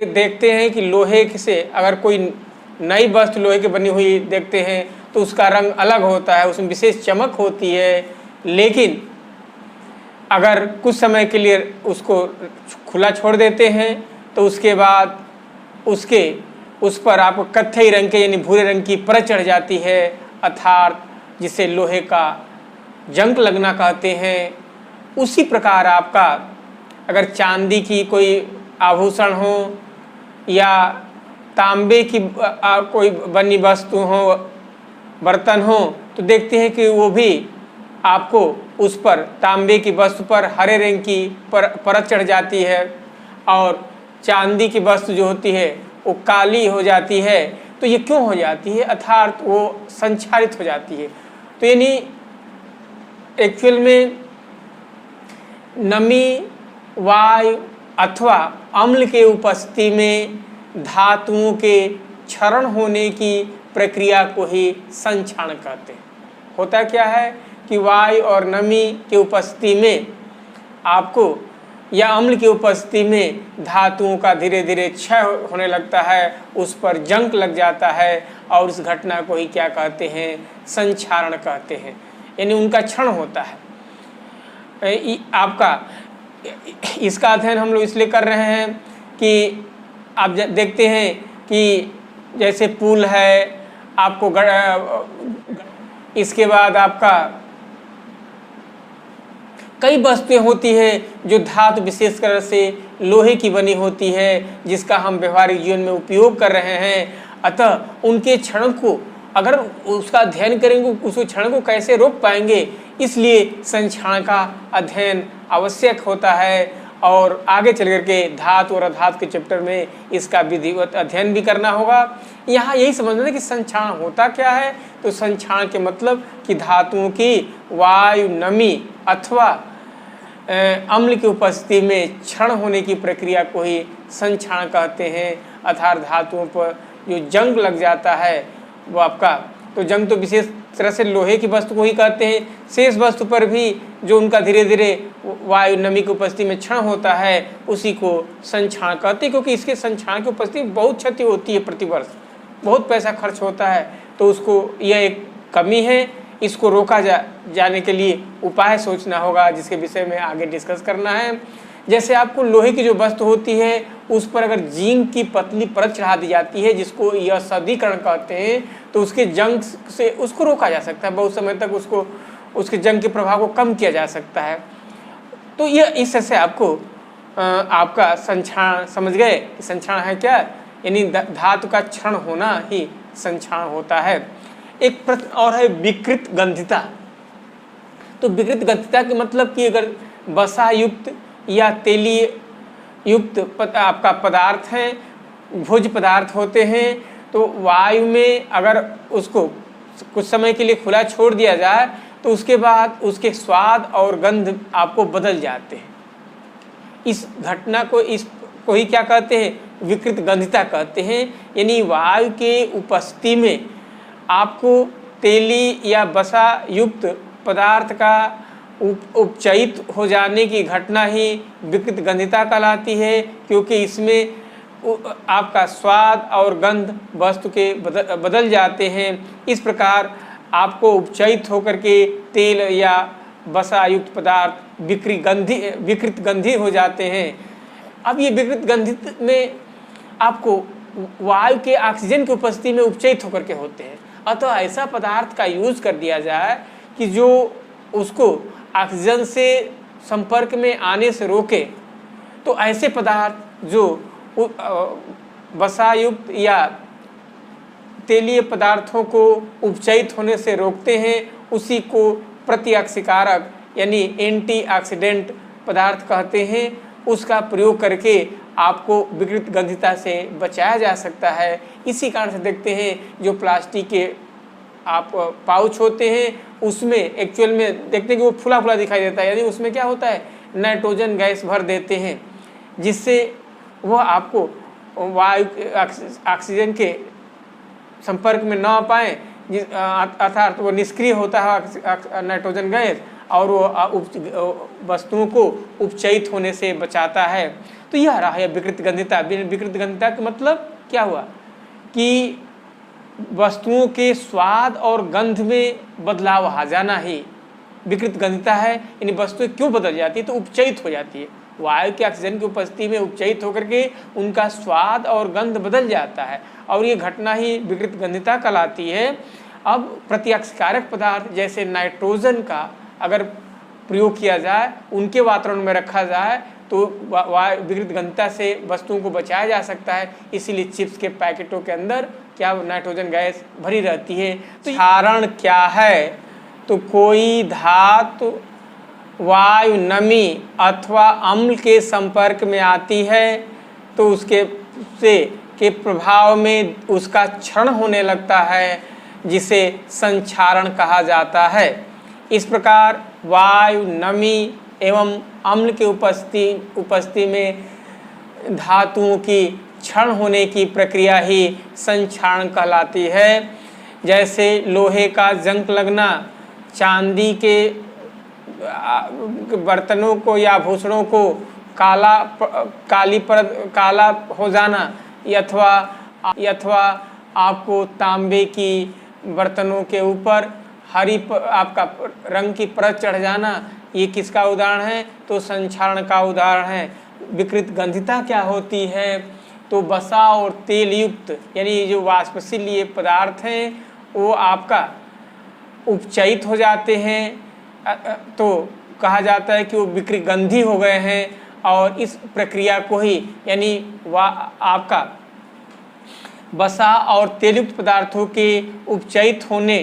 देखते हैं कि लोहे से अगर कोई नई वस्तु लोहे की बनी हुई देखते हैं तो उसका रंग अलग होता है, उसमें विशेष चमक होती है। लेकिन अगर कुछ समय के लिए उसको खुला छोड़ देते हैं तो उसके बाद उस पर आपको कत्थई रंग के यानी भूरे रंग की परत चढ़ जाती है, अर्थात जिसे लोहे का जंग लगना कहते हैं। उसी प्रकार आपका अगर चांदी की कोई आभूषण हो या तांबे की कोई बनी वस्तु हो, बर्तन हो, तो देखते हैं कि वो भी आपको उस पर तांबे की वस्तु पर हरे रंग की परत चढ़ जाती है और चांदी की वस्तु जो होती है वो काली हो जाती है। तो ये क्यों हो जाती है? अर्थात वो संक्षारित हो जाती है। तो यानी एक्चुअल में नमी, वायु अथवा अम्ल के उपस्थिति में धातुओं के क्षरण होने की प्रक्रिया को ही संक्षारण कहते हैं। होता क्या है कि वायु और नमी की उपस्थिति में आपको या अम्ल की उपस्थिति में धातुओं का धीरे धीरे क्षय होने लगता है, उस पर जंग लग जाता है और उस घटना को ही क्या कहते हैं? संक्षारण कहते हैं, यानी उनका क्षरण होता है। आपका इसका अध्ययन हम लोग इसलिए कर रहे हैं कि आप देखते हैं कि जैसे पुल है, आपको इसके बाद आपका कई वस्तुएं होती हैं जो धातु विशेषकर से लोहे की बनी होती है, जिसका हम व्यवहारिक जीवन में उपयोग कर रहे हैं। अतः उनके क्षण को अगर उसका अध्ययन करेंगे, उस क्षण को कैसे रोक पाएंगे, इसलिए संक्षारण का अध्ययन आवश्यक होता है। और आगे चल करके धातु और अधातु के चैप्टर में इसका विधिवत अध्ययन भी करना होगा। यहाँ यही समझना है कि संक्षारण होता क्या है। तो संक्षारण के मतलब कि धातुओं की वायु, नमी अथवा अम्ल की उपस्थिति में क्षरण होने की प्रक्रिया को ही संक्षारण कहते हैं। अर्थात धातुओं पर जो जंग लग जाता है वो आपका, तो जंग तो विशेष तरह से लोहे की वस्तु को ही कहते हैं। शेष वस्तु पर भी जो उनका धीरे धीरे वायु, नमी की उपस्थिति में क्षरण होता है, उसी को संक्षारण कहते हैं। क्योंकि इसके संक्षारण की उपस्थिति बहुत क्षति होती है, प्रतिवर्ष बहुत पैसा खर्च होता है। तो उसको यह एक कमी है, इसको रोका जाने के लिए उपाय सोचना होगा, जिसके विषय में आगे डिस्कस करना है। जैसे आपको लोहे की जो वस्तु होती है उस पर अगर जिंक की पतली परत चढ़ा दी जाती है, जिसको यह सदीकरण कहते हैं, तो उसके जंग से उसको रोका जा सकता है, बहुत समय तक उसके जंग के प्रभाव को कम किया जा सकता है। तो यह इससे आपको आपका संक्षारण समझ गए कि संक्षारण है क्या, यानी धातु का क्षरण होना ही संक्षारण होता है। एक प्रश्न और है विकृत गंधिता। तो विकृत गंधिता के मतलब कि अगर वसा युक्त या तेलीय युक्त आपका पदार्थ है, भोज्य पदार्थ होते हैं, तो वायु में अगर उसको कुछ समय के लिए खुला छोड़ दिया जाए तो उसके बाद उसके स्वाद और गंध आपको बदल जाते हैं। इस घटना को इसको ही क्या कहते हैं? विकृत गंधिता कहते हैं। यानी वायु के उपस्थिति में आपको तेली या वसा युक्त पदार्थ का उपचयित हो जाने की घटना ही विकृत गंधिता कहलाती है, क्योंकि इसमें आपका स्वाद और गंध वस्तु के बदल जाते हैं। इस प्रकार आपको उपचयित होकर के तेल या वसा युक्त पदार्थ विकृत गंधी हो जाते हैं। अब ये विकृत गंधित में आपको वायु के ऑक्सीजन की उपस्थिति में उपचयित होकर के होते हैं। अतः ऐसा पदार्थ का यूज कर दिया जाए कि जो उसको ऑक्सीजन से संपर्क में आने से रोके। तो ऐसे पदार्थ जो वसायुक्त या तेलीय पदार्थों को उपचयित होने से रोकते हैं, उसी को प्रतिऑक्सीकारक यानी एंटीऑक्सीडेंट पदार्थ कहते हैं। उसका प्रयोग करके आपको विकृत गंधिता से बचाया जा सकता है। इसी कारण से देखते हैं जो प्लास्टिक के आप पाउच होते हैं उसमें एक्चुअल में देखते हैं कि वो फुला फुला दिखाई देता है, यानी उसमें क्या होता है, नाइट्रोजन गैस भर देते हैं, जिससे वह आपको वायु ऑक्सीजन के संपर्क में ना पाए, अर्थात वो निष्क्रिय होता है नाइट्रोजन गैस, और वो वस्तुओं को उपचयित होने से बचाता है। तो यह रहा है विकृत गंधिता। विकृत गंधिता का मतलब क्या हुआ कि वस्तुओं के स्वाद और गंध में बदलाव आ जाना ही विकृत गंधिता है। यानी वस्तुएं क्यों बदल जाती है, तो उपचयित हो जाती है, वायु के ऑक्सीजन की उपस्थिति में उपचयित होकर के उनका स्वाद और गंध बदल जाता है, और ये घटना ही विकृत गंधिता कहलाती है। अब प्रत्यक्षकारक पदार्थ जैसे नाइट्रोजन का अगर प्रयोग किया जाए, उनके वातावरण में रखा जाए, तो विकृत गंधिता से वस्तुओं को बचाया जा सकता है। इसीलिए चिप्स के पैकेटों के अंदर क्या नाइट्रोजन गैस भरी रहती है। तो कारण क्या है, तो कोई धातु वायु, नमी अथवा अम्ल के संपर्क में आती है तो उसके के प्रभाव में उसका क्षरण होने लगता है, जिसे संक्षारण कहा जाता है। इस प्रकार वायु, नमी एवं अम्ल के उपस्थिति में धातुओं की क्षरण होने की प्रक्रिया ही संक्षारण कहलाती है। जैसे लोहे का जंग लगना, चांदी के बर्तनों को या आभूषणों को काला हो जाना, अथवा आपको तांबे की बर्तनों के ऊपर आपका रंग की परत चढ़ जाना, ये किसका उदाहरण है, तो संक्षारण का उदाहरण है। विकृत गंधिता क्या होती है, तो वसा और तेल युक्त यानी जो वाष्पशील ये पदार्थ हैं वो आपका उपचयित हो जाते हैं, तो कहा जाता है कि वो विकृत गंधी हो गए हैं। और इस प्रक्रिया को ही यानी आपका वसा और तेलयुक्त पदार्थों के उपचयित होने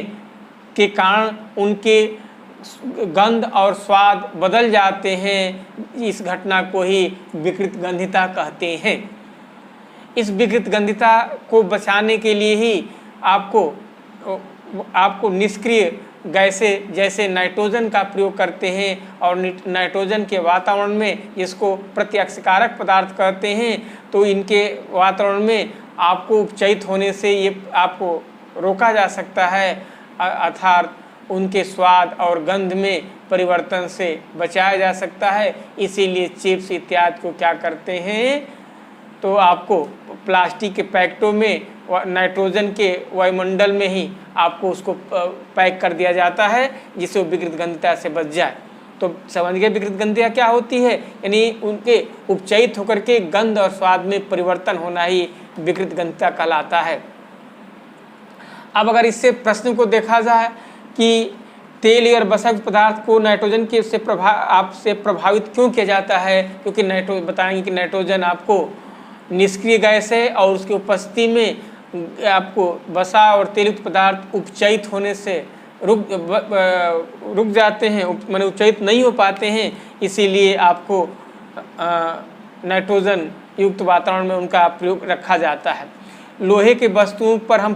के कारण उनके गंध और स्वाद बदल जाते हैं। इस घटना को ही विकृत गंधिता कहते हैं। इस विकृत गंधिता को बचाने के लिए ही आपको निष्क्रिय गैसें जैसे नाइट्रोजन का प्रयोग करते हैं, और नाइट्रोजन के वातावरण में जिसको प्रत्यक्षकारक पदार्थ कहते हैं, तो इनके वातावरण में आपको उपचयित होने से ये आपको रोका जा सकता है, अर्थात उनके स्वाद और गंध में परिवर्तन से बचाया जा सकता है। इसीलिए चिप्स इत्यादि को क्या करते हैं, तो आपको प्लास्टिक के पैकेटों में नाइट्रोजन के वायुमंडल में ही आपको उसको पैक कर दिया जाता है, जिससे वो विकृत गंधिता से बच जाए। तो समझ गए विकृत गंधिता क्या होती है, यानी उनके उपचयित होकर के गंध और स्वाद में परिवर्तन होना ही विकृत गंधिता कहलाता है। अब अगर इससे प्रश्न को देखा जाए कि तेल और वसा पदार्थ को नाइट्रोजन के से प्रभावित क्यों किया जाता है, क्योंकि बताएंगे कि नाइट्रोजन आपको निष्क्रिय गैस है, और उसकी उपस्थिति में आपको वसा और तेलयुक्त पदार्थ उपचयित होने से रुक जाते हैं, माने उपचयित नहीं हो पाते हैं। इसीलिए आपको नाइट्रोजन युक्त वातावरण में उनका प्रयोग रखा जाता है। लोहे के वस्तुओं पर हम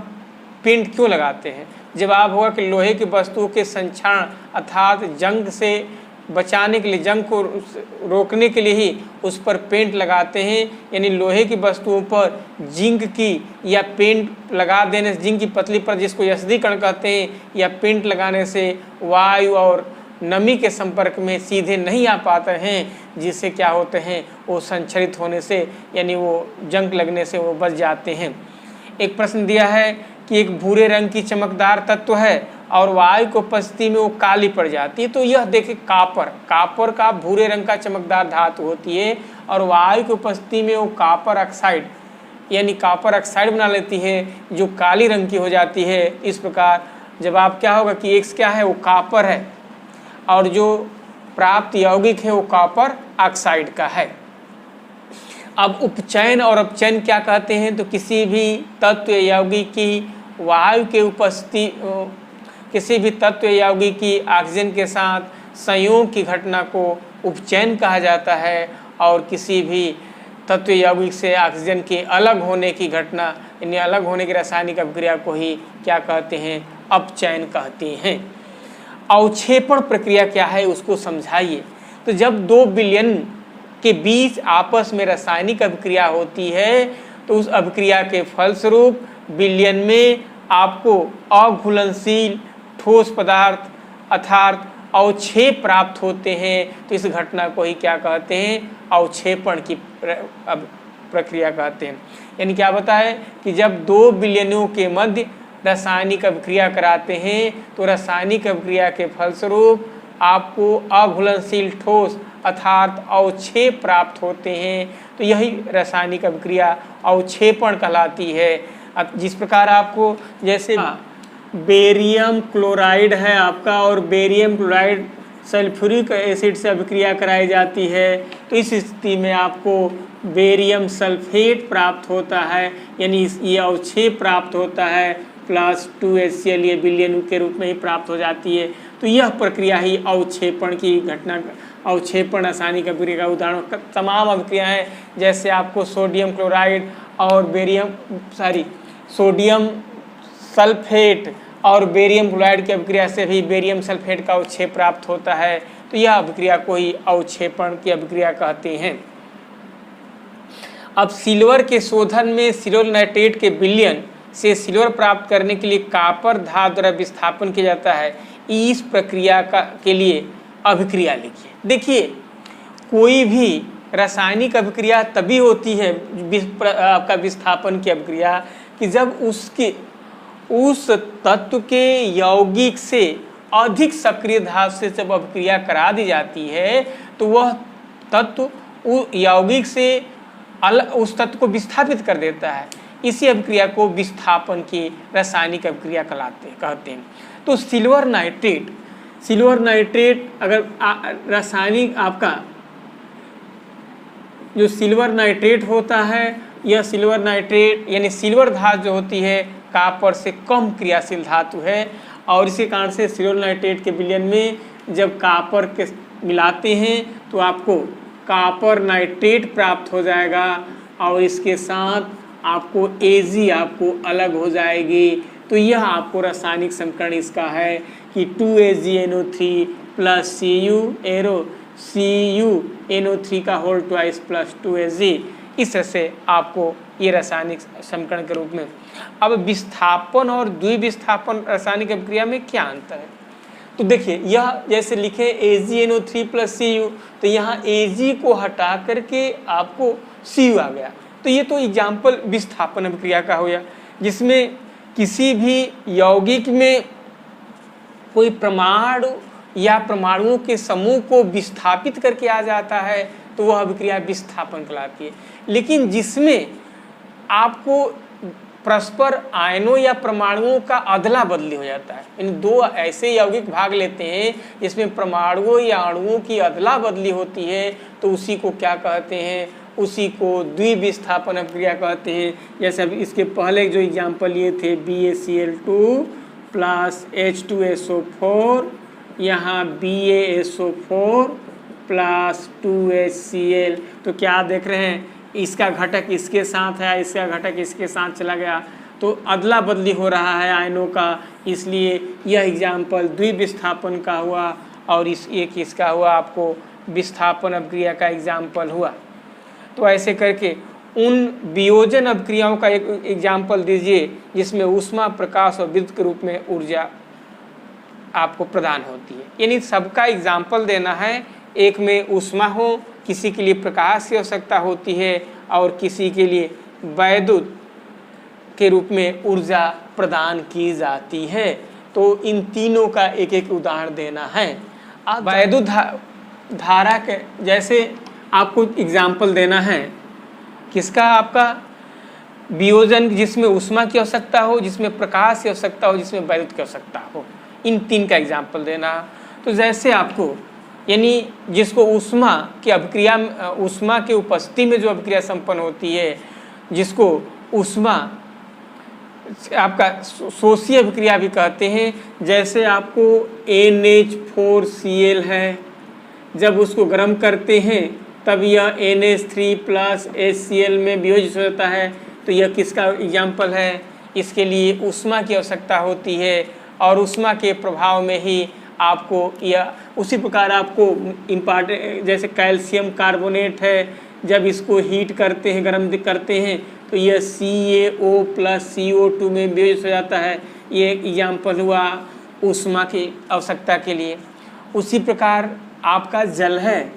पेंट क्यों लगाते हैं, जवाब होगा कि लोहे की वस्तुओं के संक्षारण अर्थात जंग से बचाने के लिए, जंग को रोकने के लिए ही उस पर पेंट लगाते हैं। यानी लोहे की वस्तुओं पर जिंक की या पेंट लगा देने से, जिंक की पतली पर जिसको यस्दीकरण कहते हैं, या पेंट लगाने से वायु और नमी के संपर्क में सीधे नहीं आ पाते हैं, जिससे क्या होते हैं, वो संक्षरित होने से यानी वो जंग लगने से वो बच जाते हैं। एक प्रश्न दिया है कि एक भूरे रंग की चमकदार तत्व है और वायु की उपस्थिति में वो काली पड़ जाती है, तो यह देखिए कापर का भूरे रंग का चमकदार धातु होती है, और वायु की उपस्थिति में वो कॉपर ऑक्साइड यानी कॉपर ऑक्साइड बना लेती है, जो काली रंग की हो जाती है। इस प्रकार जवाब क्या होगा कि एक्स क्या है, वो कॉपर है, और जो प्राप्त यौगिक है वो कॉपर ऑक्साइड का है। अब उपचयन और अपचयन क्या कहते हैं, तो किसी भी तत्व यौगिक की वायु के उपस्थिति, किसी भी तत्व यौगिक की ऑक्सीजन के साथ संयोग की घटना को उपचयन कहा जाता है, और किसी भी तत्व यौगिक से ऑक्सीजन के अलग होने की घटना यानी अलग होने की रासायनिक अभिक्रिया को ही क्या कहते हैं, अपचयन कहते हैं। अवक्षेपण प्रक्रिया क्या है उसको समझाइए। तो जब दो विलयन के बीच आपस में रासायनिक अभिक्रिया होती है, तो उस अभिक्रिया के फलस्वरूप विलयन में आपको अघुलनशील ठोस पदार्थ अर्थात अवक्षेप प्राप्त होते हैं तो इस घटना को ही क्या कहते हैं, अवक्षेपण की प्रक्रिया कहते हैं। यानी क्या बताए कि जब दो विलयनों के मध्य रासायनिक अभिक्रिया कराते हैं तो रासायनिक अभिक्रिया के फलस्वरूप आपको अघुलनशील ठोस अर्थात अवक्षेप प्राप्त होते हैं, तो यही रासायनिक अभिक्रिया अवक्षेपण कहलाती है। अब जिस प्रकार आपको जैसे बेरियम क्लोराइड है आपका और बेरियम क्लोराइड सल्फ्यूरिक एसिड से अभिक्रिया कराई जाती है, तो इस स्थिति में आपको बेरियम सल्फेट प्राप्त होता है, यानी ये अवक्षेप प्राप्त होता है, प्लस 2HCl ये विलयन के रूप में ही प्राप्त हो जाती है। तो यह प्रक्रिया ही अवक्षेपण की घटना, अवक्षेपण रासायनिक अभिक्रिया का उदाहरण तमाम अभिक्रियाएँ जैसे आपको सोडियम क्लोराइड और सोडियम सल्फेट और बेरियम क्लोराइड की अभिक्रिया से भी बेरियम सल्फेट का अवक्षेप प्राप्त होता है, तो यह अभिक्रिया को ही अवक्षेपण की अभिक्रिया कहते हैं। अब सिल्वर के शोधन में सिल्वर नाइट्रेट के विलयन से सिल्वर प्राप्त करने के लिए कॉपर धातु द्वारा विस्थापन किया जाता है। इस प्रक्रिया के लिए अभिक्रिया लिखिए। देखिए कोई भी रासायनिक अभिक्रिया तभी होती है आपका विस्थापन की अभिक्रिया कि जब उस तत्व के यौगिक से अधिक सक्रिय धातु से जब अभिक्रिया करा दी जाती है तो वह तत्व यौगिक से उस तत्व को विस्थापित कर देता है। इसी अभिक्रिया को विस्थापन की रासायनिक अभिक्रिया कहते हैं। तो सिल्वर नाइट्रेट अगर रासायनिक आपका जो सिल्वर नाइट्रेट होता है, यह सिल्वर नाइट्रेट यानी सिल्वर धातु जो होती है कॉपर से कम क्रियाशील धातु है, और इसी कारण से सिल्वर नाइट्रेट के विलयन में जब कॉपर के मिलाते हैं तो आपको कॉपर नाइट्रेट प्राप्त हो जाएगा और इसके साथ आपको Ag आपको अलग हो जाएगी। तो यह आपको रासायनिक समीकरण इसका है कि 2AgNO3 प्लस CuNO3 का होल ट्वाइस प्लस 2Ag, इस तरह से आपको ये रासायनिक समीकरण के रूप में। अब विस्थापन और द्विविस्थापन रासायनिक अभिक्रिया में क्या अंतर है, तो देखिए यह जैसे लिखे AgNO3 प्लस Cu, तो यहाँ Ag को हटा करके आपको Cu आ गया, तो ये तो एग्जाम्पल विस्थापन अभिक्रिया का हो गया, जिसमें किसी भी यौगिक में कोई परमाणु या परमाणुओं के समूह को विस्थापित करके आ जाता है तो वह अभिक्रिया विस्थापन कहलाती है। लेकिन जिसमें आपको परस्पर आयनों या परमाणुओं का अदला बदली हो जाता है, इन दो ऐसे यौगिक भाग लेते हैं जिसमें परमाणुओं या अणुओं की अदला बदली होती है, तो उसी को क्या कहते हैं, उसी को द्विविस्थापन अभिक्रिया कहते हैं। जैसे अब इसके पहले जो एग्जाम्पल ये थे BaCl2 प्लस H2SO4, यहाँ BaSO4 प्लस 2HCl, तो क्या देख रहे हैं, इसका घटक इसके साथ है, इसका घटक इसके साथ चला गया, तो अदला बदली हो रहा है आयनों का, इसलिए यह एग्जाम्पल द्विविस्थापन का हुआ और इस एक इसका हुआ आपको विस्थापन अभिक्रिया का एग्जाम्पल हुआ। तो ऐसे करके उन वियोजन अभिक्रियाओं का एक एग्जाम्पल दीजिए जिसमें ऊष्मा, प्रकाश और विद्युत के रूप में ऊर्जा आपको प्रदान होती है। यानी सबका एग्जाम्पल देना है, एक में ऊष्मा हो, किसी के लिए प्रकाश की आवश्यकता होती है और किसी के लिए वैद्युत के रूप में ऊर्जा प्रदान की जाती है। तो इन तीनों का एक एक उदाहरण देना है। अब वैद्युत धारा के जैसे आपको एग्जाम्पल देना है किसका, आपका वियोजन जिसमें ऊष्मा की आवश्यकता हो, जिसमें प्रकाश की आवश्यकता हो, जिसमें वैद्युत की आवश्यकता हो, इन तीन का एग्जाम्पल देना। तो जैसे आपको यानी जिसको ऊष्मा की अभिक्रिया, ऊष्मा की उपस्थिति में जो अभिक्रिया संपन्न होती है, जिसको ऊष्मा आपका शोषी अभिक्रिया भी कहते हैं, जैसे आपको NH4Cl है, जब उसको गर्म करते हैं तब यह NH3 प्लस HCl में वियोजित हो जाता है, तो यह किसका एग्जाम्पल है, इसके लिए ऊष्मा की आवश्यकता होती है और ऊष्मा के प्रभाव में ही आपको यह, उसी प्रकार आपको इम्पॉर्टेंट जैसे कैल्शियम कार्बोनेट है, जब इसको हीट करते हैं, गर्म करते हैं, तो यह CaO प्लस CO2 में वियोजित हो जाता है। ये एक एग्जाम्पल हुआ ऊष्मा की आवश्यकता के लिए। उसी प्रकार आपका जल है,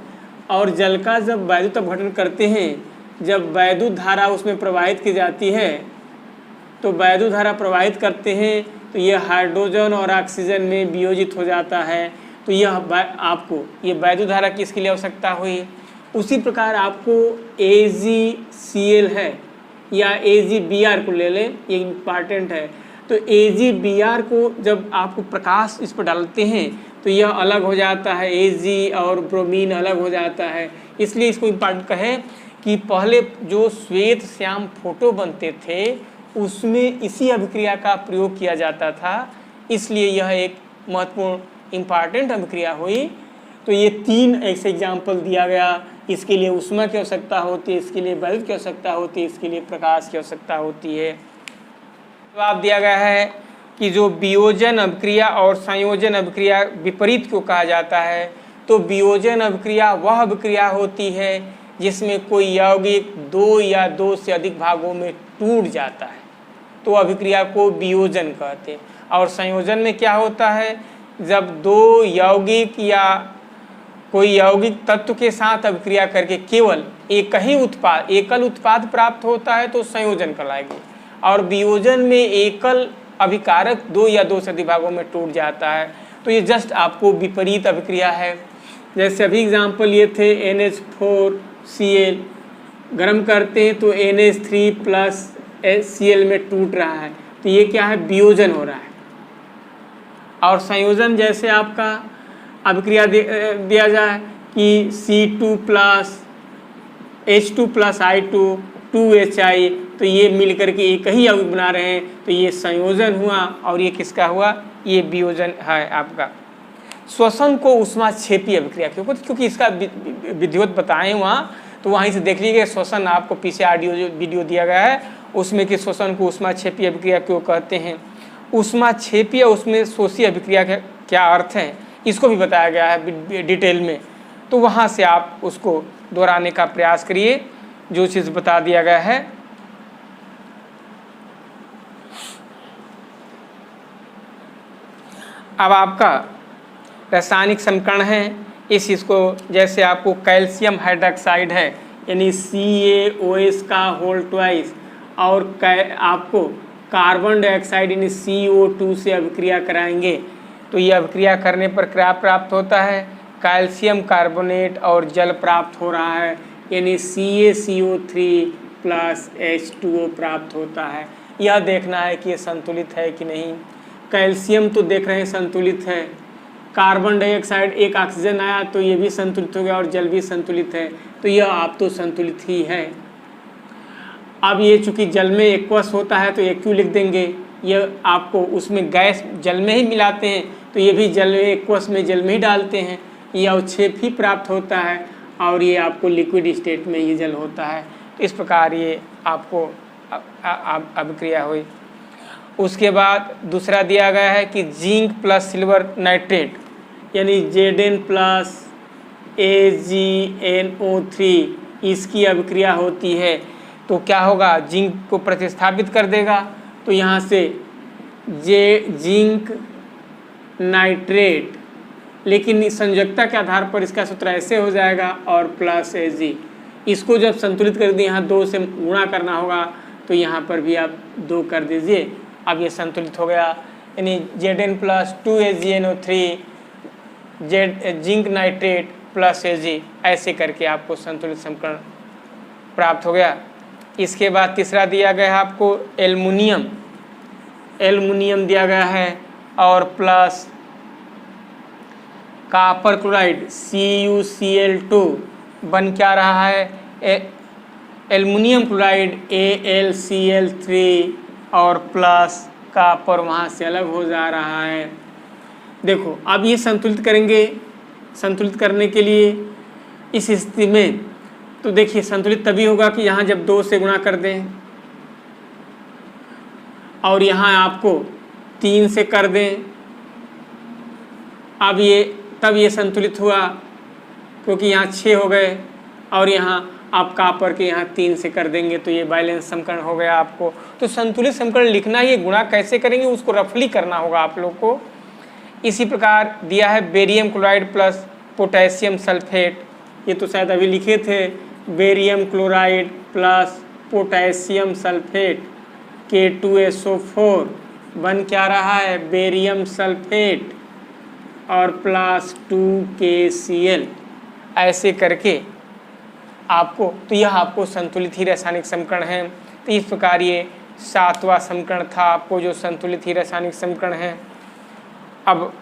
और जल का जब वैद्युत अपघटन करते हैं, जब वैद्युत धारा उसमें प्रवाहित की जाती है, तो वैद्युत धारा प्रवाहित करते हैं तो यह हाइड्रोजन और ऑक्सीजन में वियोजित हो जाता है। तो यह आपको ये वैद्युत धारा किसके लिए आवश्यकता हुई। उसी प्रकार आपको AgCl है या AgBr को ले लें, ये इम्पॉर्टेंट है। तो AgBr को जब आपको प्रकाश इस पर डालते हैं तो यह अलग हो जाता है, Ag और ब्रोमीन अलग हो जाता है। इसलिए इसको इम्पॉर्टेंट कहें कि पहले जो श्वेत श्याम फोटो बनते थे उसमें इसी अभिक्रिया का प्रयोग किया जाता था, इसलिए यह एक महत्वपूर्ण इम्पॉर्टेंट अभिक्रिया हुई। तो ये 3 ऐसे एग्जाम्पल दिया गया। इसके लिए ऊष्मा की आवश्यकता होती है, इसके लिए वैद्युत की आवश्यकता होती है, इसके लिए प्रकाश की आवश्यकता होती है। जवाब दिया गया है कि जो वियोजन अभिक्रिया और संयोजन अभिक्रिया विपरीत को कहा जाता है। तो वियोजन अभिक्रिया वह अभिक्रिया होती है जिसमें कोई यौगिक 2 या 2 से अधिक भागों में टूट जाता है, तो अभिक्रिया को वियोजन कहते हैं। और संयोजन में क्या होता है, जब 2 यौगिक या कोई यौगिक तत्व के साथ अभिक्रिया करके केवल एकल उत्पाद प्राप्त होता है तो संयोजन कहलाएगी। और वियोजन में एकल अभिकारक 2 या 2 से अधिक भागों में टूट जाता है, तो ये जस्ट आपको विपरीत अभिक्रिया है। जैसे अभी एग्जाम्पल ये थे NH4Cl, गर्म करते हैं तो NH3 प्लस Cl में टूट रहा है, तो ये क्या है, वियोजन हो रहा है। और संयोजन जैसे आपका अभिक्रिया दिया जाए कि C2 plus H2 plus I2 2HI, तो ये मिलकर के एक ही यौगिक बना रहे हैं, तो ये संयोजन हुआ। और ये किसका हुआ, ये वियोजन है आपका। श्वसन को ऊष्माक्षेपी अभिक्रिया, क्योंकि इसका विधिवत बताएं वहाँ, तो वहीं से देख लीजिए। श्वसन आपको पीछे ऑडियो वीडियो दिया गया है उसमें कि श्वसन को ऊष्माक्षेपी अभिक्रिया क्यों कहते हैं। ऊष्माक्षेपी या उसमें शोषी अभिक्रिया का क्या अर्थ है इसको भी बताया गया है डिटेल में, तो वहाँ से आप उसको दोहराने का प्रयास करिए जो चीज़ बता दिया गया है। अब आपका रासायनिक समीकरण है इस चीज़ को, जैसे आपको कैल्शियम हाइड्रोक्साइड है यानी CaOH का होल ट्वाइस, और आपको कार्बन डाइऑक्साइड यानी CO2 से अभिक्रिया कराएंगे, तो ये अभिक्रिया करने पर क्या प्राप्त होता है, कैल्शियम कार्बोनेट और जल प्राप्त हो रहा है, यानी CaCO3 प्लस H2O प्राप्त होता है। यह देखना है कि ये संतुलित है कि नहीं। कैल्शियम तो देख रहे हैं संतुलित है, कार्बन डाइऑक्साइड एक ऑक्सीजन आया तो ये भी संतुलित हो गया और जल भी संतुलित है, तो यह आप तो संतुलित ही है। अब ये चूँकि जल में एक्वस होता है तो एक्यू लिख देंगे, यह आपको उसमें गैस जल में ही मिलाते हैं तो ये भी जल में एक्वस में जल में ही डालते हैं, यह अवक्षेप ही प्राप्त होता है और ये आपको लिक्विड स्टेट में ये जल होता है। इस प्रकार ये आपको अभिक्रिया हुई। उसके बाद दूसरा दिया गया है कि जिंक प्लस सिल्वर नाइट्रेट यानी Zn प्लस AgNO3 इसकी अभिक्रिया होती है, तो क्या होगा, जिंक को प्रतिस्थापित कर देगा, तो यहाँ से जिंक नाइट्रेट, लेकिन संयोजकता के आधार पर इसका सूत्र ऐसे हो जाएगा और प्लस Ag, इसको जब संतुलित कर दिए यहाँ 2 से गुणा करना होगा तो यहाँ पर भी आप 2 कर दीजिए। अब ये संतुलित हो गया, यानी Zn plus 2AgNO3 zinc nitrate plus Ag, ऐसे करके आपको संतुलित समीकरण प्राप्त हो गया। इसके बाद तीसरा दिया गया है आपको एल्युमिनियम दिया गया है और प्लस कॉपर क्लोराइड CuCl2 बन क्या रहा है, एल्युमिनियम क्लोराइड AlCl3 और प्लस कॉपर वहाँ से अलग हो जा रहा है। देखो अब ये संतुलित करेंगे, संतुलित करने के लिए इस स्थिति में तो देखिए संतुलित तभी होगा कि यहाँ जब 2 से गुणा कर दें और यहाँ आपको 3 से कर दें, अब ये तब ये संतुलित हुआ क्योंकि यहाँ 6 हो गए और यहाँ आप कॉपर के यहाँ 3 से कर देंगे तो ये बैलेंस समीकरण हो गया आपको। तो संतुलित समीकरण लिखना ही, गुणा कैसे करेंगे उसको रफली करना होगा आप लोग को। इसी प्रकार दिया है barium chloride plus potassium sulphate, ये तो शायद अभी लिखे थे, barium chloride plus potassium sulphate K2SO4 बन क्या रहा है बेरियम सल्फेट और प्लस 2KCl। ऐसे करके आपको, तो यह आपको संतुलित ही रासायनिक समीकरण है। तो इस प्रकार ये 7वां समीकरण था आपको जो संतुलित ही रासायनिक समीकरण है। अब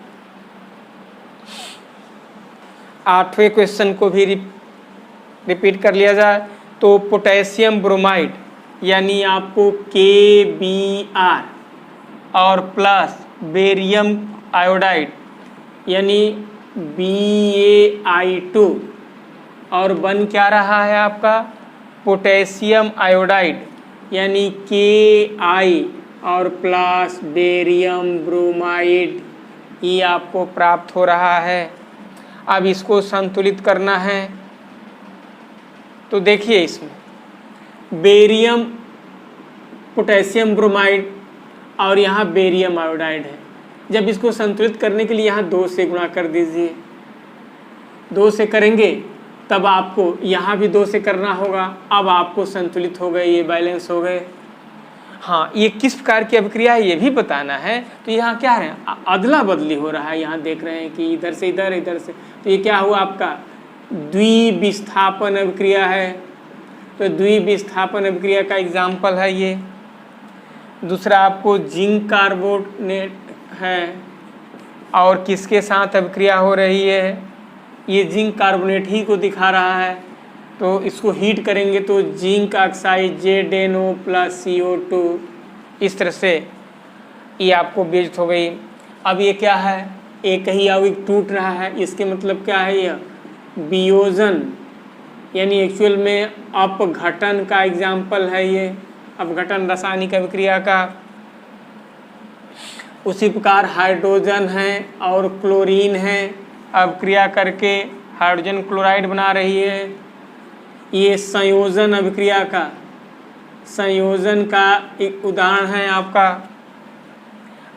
8वें क्वेश्चन को भी रिपीट कर लिया जाए तो पोटेशियम ब्रोमाइड यानी आपको KBr और प्लस बेरियम आयोडाइड यानी BaI2 और बन क्या रहा है आपका पोटेशियम आयोडाइड यानी Ki और प्लस बेरियम ब्रोमाइड, ये आपको प्राप्त हो रहा है। अब इसको संतुलित करना है तो देखिए इसमें बेरियम पोटेशियम ब्रोमाइड और यहाँ बेरियम आयोडाइड है। जब इसको संतुलित करने के लिए यहाँ 2 से गुणा कर दीजिए, 2 से करेंगे तब आपको यहाँ भी 2 से करना होगा। अब आपको संतुलित हो गए, ये बैलेंस हो गए। हाँ, ये किस प्रकार की अभिक्रिया है ये भी बताना है। तो यहाँ क्या है अदला बदली हो रहा है, यहाँ देख रहे हैं कि इधर से इधर, इधर से, तो ये क्या हुआ आपका द्विविस्थापन अभिक्रिया है। तो द्विविस्थापन अभिक्रिया का एग्जाम्पल है ये। दूसरा आपको जिंक कार्बोनेट है और किसके साथ अभिक्रिया हो रही है, ये जिंक कार्बोनेट ही को दिखा रहा है। तो इसको हीट करेंगे तो zinc oxide ZnO plus CO2, इस तरह से ये आपको बेइज्जत हो गई। अब ये क्या है, एक ही यौगिक टूट रहा है, इसके मतलब क्या है, यह वियोजन यानी एक्चुअल में अपघटन का एग्जाम्पल है ये, अपघटन रासायनिक अभिक्रिया का। उसी प्रकार हाइड्रोजन है और क्लोरीन है, अभिक्रिया करके हाइड्रोजन क्लोराइड बना रही है। ये संयोजन अभिक्रिया का, संयोजन का एक उदाहरण है आपका।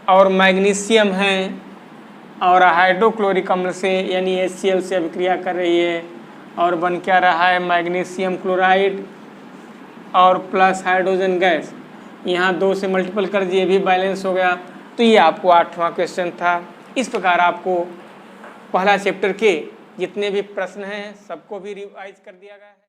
और मैग्नीशियम है और हाइड्रोक्लोरिक अम्ल से यानी HCl से अभिक्रिया कर रही है और बन क्या रहा है मैग्नीशियम क्लोराइड और प्लस हाइड्रोजन गैस। यहाँ 2 से मल्टीपल कर दिए, भी बैलेंस हो गया। तो ये आपको 8वां क्वेश्चन था। इस प्रकार आपको पहला चैप्टर के जितने भी प्रश्न हैं सबको भी रिवाइज कर दिया गया है।